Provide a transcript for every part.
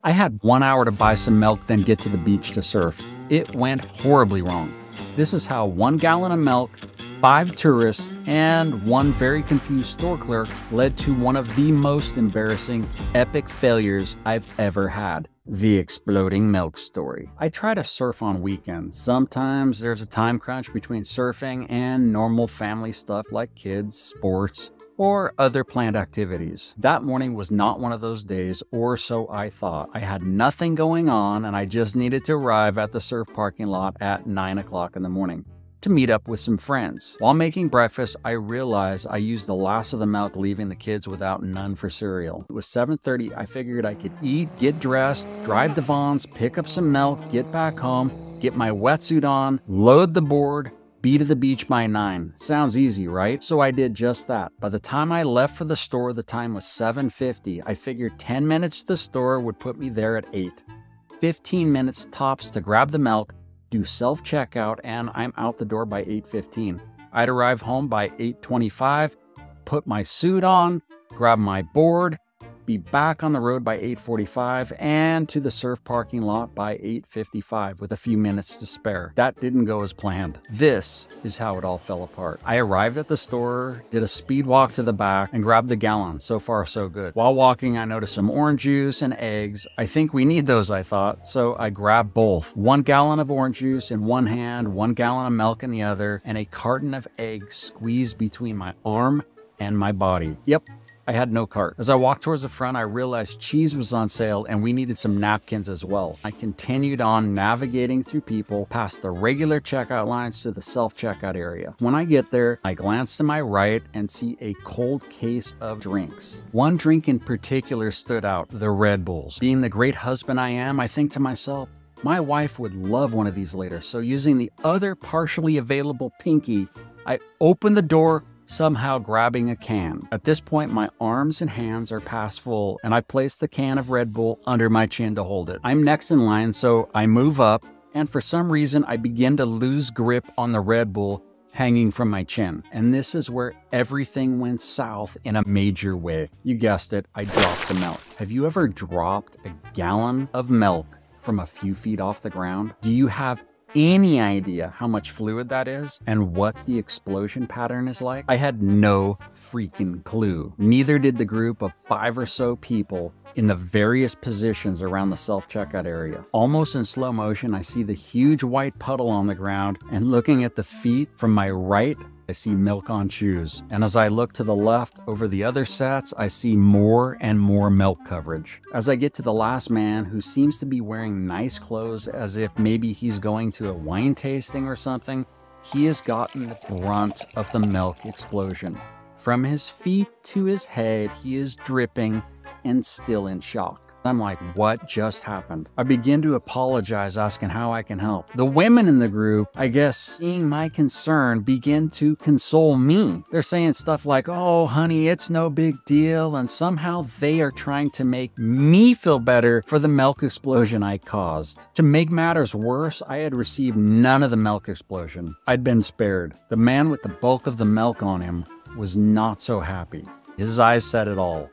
I had 1 hour to buy some milk, then get to the beach to surf. It went horribly wrong. This is how 1 gallon of milk, 5 tourists, and 1 very confused store clerk led to one of the most embarrassing, epic failures I've ever had. The exploding milk story. I try to surf on weekends. Sometimes there's a time crunch between surfing and normal family stuff like kids, sports, or other planned activities. That morning was not one of those days, or so I thought. I had nothing going on and I just needed to arrive at the surf parking lot at 9 o'clock in the morning to meet up with some friends. While making breakfast, I realized I used the last of the milk, leaving the kids without none for cereal. It was 7:30. I figured I could eat, get dressed, drive to Vaughn's, pick up some milk, get back home, get my wetsuit on, load the board, be to the beach by 9. Sounds easy, right? So I did just that. By the time I left for the store, the time was 7:50. I figured 10 minutes to the store would put me there at 8. 15 minutes tops to grab the milk, do self-checkout, and I'm out the door by 8:15. I'd arrive home by 8:25, put my suit on, grab my board, be back on the road by 8:45, and to the surf parking lot by 8:55 with a few minutes to spare. That didn't go as planned. This is how it all fell apart. I arrived at the store, did a speed walk to the back, and grabbed the gallon. So far, so good. While walking, I noticed some orange juice and eggs. I think we need those, I thought, so I grabbed both. 1 gallon of orange juice in one hand, 1 gallon of milk in the other, and a carton of eggs squeezed between my arm and my body. Yep. I had no cart. As I walked towards the front, I realized cheese was on sale and we needed some napkins as well. I continued on navigating through people past the regular checkout lines to the self-checkout area. When I get there, I glance to my right and see a cold case of drinks. One drink in particular stood out, the Red Bulls. Being the great husband I am, I think to myself, my wife would love one of these later. So using the other partially available pinky, I opened the door, somehow grabbing a can. At this point, my arms and hands are past full, and I place the can of Red Bull under my chin to hold it. I'm next in line, so I move up, and for some reason, I begin to lose grip on the Red Bull hanging from my chin. And this is where everything went south in a major way. You guessed it, I dropped the milk. Have you ever dropped a gallon of milk from a few feet off the ground? Do you have any idea how much fluid that is and what the explosion pattern is like? I had no freaking clue. Neither did the group of 5 or so people in the various positions around the self-checkout area. Almost in slow motion, I see the huge white puddle on the ground, and looking at the feet from my right, I see milk on shoes. And as I look to the left over the other sets, I see more and more milk coverage. As I get to the last man, who seems to be wearing nice clothes as if maybe he's going to a wine tasting or something, he has gotten the brunt of the milk explosion. From his feet to his head, he is dripping and still in shock. I'm like, what just happened? I begin to apologize, asking how I can help. The women in the group, I guess, seeing my concern, begin to console me. They're saying stuff like, oh, honey, it's no big deal. And somehow they are trying to make me feel better for the milk explosion I caused. To make matters worse, I had received none of the milk explosion. I'd been spared. The man with the bulk of the milk on him was not so happy. His eyes said it all.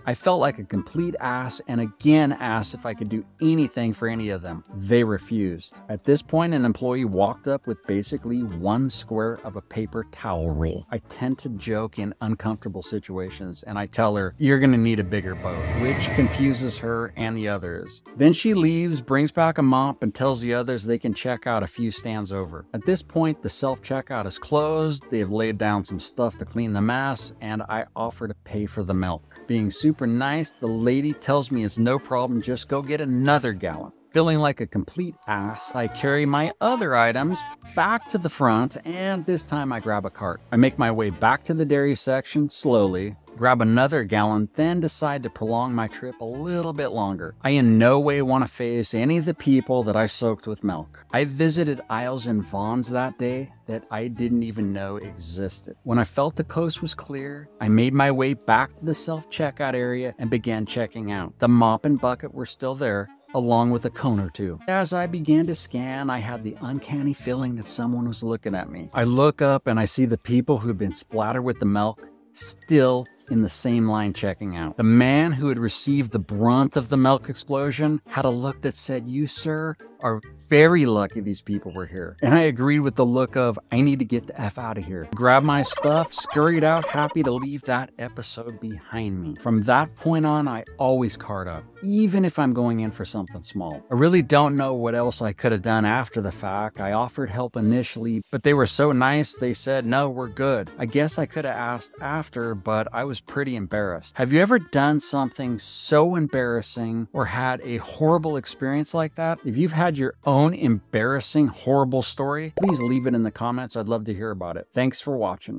I felt like a complete ass and again asked if I could do anything for any of them. They refused. At this point, an employee walked up with basically 1 square of a paper towel roll. I tend to joke in uncomfortable situations, and I tell her, you're gonna need a bigger boat, which confuses her and the others. Then she leaves, brings back a mop, and tells the others they can check out a few stands over. At this point, the self-checkout is closed, they have laid down some stuff to clean the mess, and I offer to pay for the milk. Being super nice, the lady tells me it's no problem, just go get another gallon. Feeling like a complete ass, I carry my other items back to the front, and this time I grab a cart. I make my way back to the dairy section slowly, grab another gallon, then decide to prolong my trip a little bit longer. I in no way want to face any of the people that I soaked with milk. I visited aisles in Vaughn's that day that I didn't even know existed. When I felt the coast was clear, I made my way back to the self-checkout area and began checking out. The mop and bucket were still there, along with a cone or two. As I began to scan, I had the uncanny feeling that someone was looking at me. I look up and I see the people who've been splattered with the milk still in the same line checking out. The man who had received the brunt of the milk explosion had a look that said, "You, sir, are very lucky these people were here." And I agreed with the look of, I need to get the F out of here. Grabbed my stuff, scurried out, happy to leave that episode behind me. From that point on, I always card up, even if I'm going in for something small. I really don't know what else I could have done after the fact. I offered help initially, but they were so nice, they said, "No, we're good." I guess I could have asked after, but I was pretty embarrassed. Have you ever done something so embarrassing or had a horrible experience like that? If you've had your own embarrassing, horrible story, please leave it in the comments. I'd love to hear about it. Thanks for watching.